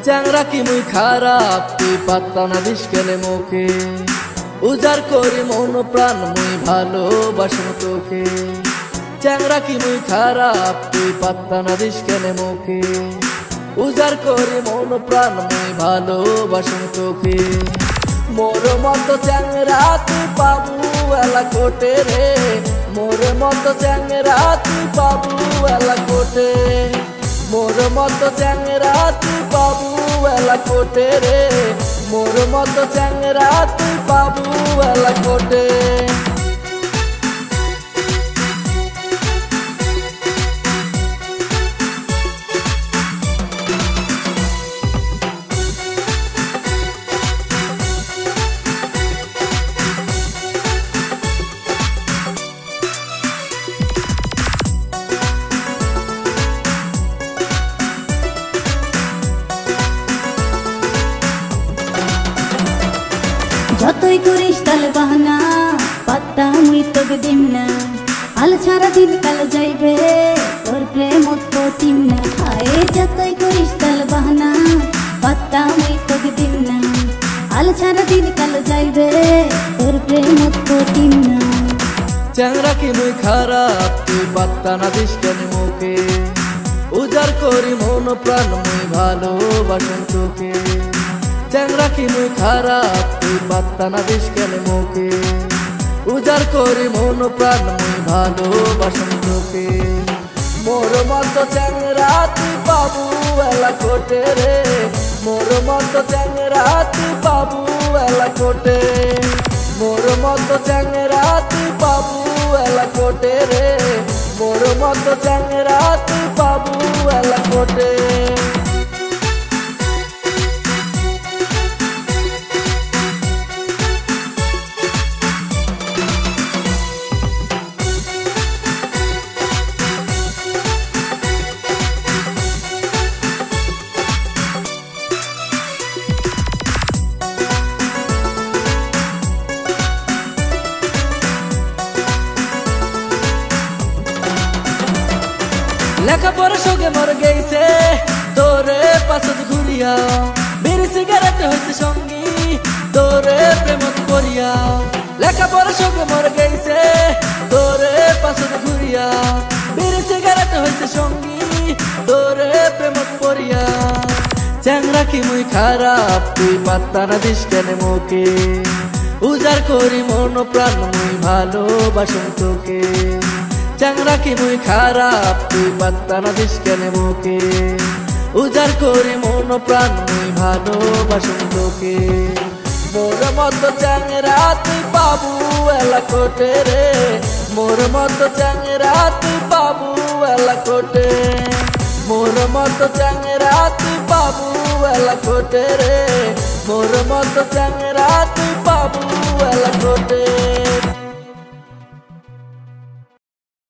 চ্যাংরা কি মুই খারাপ তুই পাত্তা না দিস কেনে মুখে উজার করি মন প্রাণ মুই ভালোবাসি তোকে চ্যাংরা কি মুই খারাপ তুই পাত্তা না দিস কেনে মুখে উজার করি মন প্রাণ মুই ভালোবাসি তোকে মোর মতো চ্যাংরা তুই পাবু এলা কোটে রে মোর মতো চ্যাংরা তুই পাবু এলা কোটে মোর মতো চ্যাংরা তুই পাবু এলা কোটে রে মোর মতো চ্যাংরা তুই পাবু এলা কোটে যতই করিস তাল বাহানা পাত্তা মুই তোকে দিম না আল ছাড়া দিন কাল যাইবে তোর প্রেম পতিম না হায় যতই করিস তাল বাহানা পাত্তা মুই তোকে দিম না আল ছাড়া দিন কাল যাইবে তোর প্রেম পতিম না চ্যাংরা কি মুই খারাপ তুই পাত্তা না দিস কেন মুখে উজার করি মন প্রাণ মুই ভালোবাসি তোকে চ্যাংরা কি মুই খারাপ তুই পাত্তা না দিস কেন মুখে উজার করি মন প্রাণ মুই ভালোবাসি তোকে মোর মতো চ্যাংরা তুই পাবু এলা কোটে রে মোর মতো চ্যাংরা তুই পাবু এলা কোটে মোর মতো চ্যাংরা তুই পাবু এলা কোটে রে মোর মতো চ্যাংরা তুই পাবু এলা কোটে লেখাপড়া সঙ্গে মর গেছে তোরে পাশত ঘুরিয়া বিড়ি সিগারেট হয়েছে সঙ্গী তোরে প্রেমত করিয়া লেখাপড়া সঙ্গে মর গেছে তোরে পাশত ঘুরিয়া বিড়ি সিগারেট হয়েছে সঙ্গী তোরে প্রেমত করিয়া চ্যাংরা কি মুই খারাপ তুই পাত্তা না দিস কেন মুখে উজার করি মন প্রাণ মুই ভালোবাসি তোকে চ্যাংরা কি মুই খারাপ তুই পাত্তা না দিস কেন মুখে উজার করি মন প্রাণ মুই ভালোবাসি তোকে মোর মতো চ্যাংরা তুই পাবু এলা কোটে রে মোর মতো চ্যাংরা তুই পাবু এলা কোটে মোর মতো চ্যাংরা তুই পাবু এলা কোটে রে মোর মতো চ্যাংরা তুই পাবু এলা কোটে।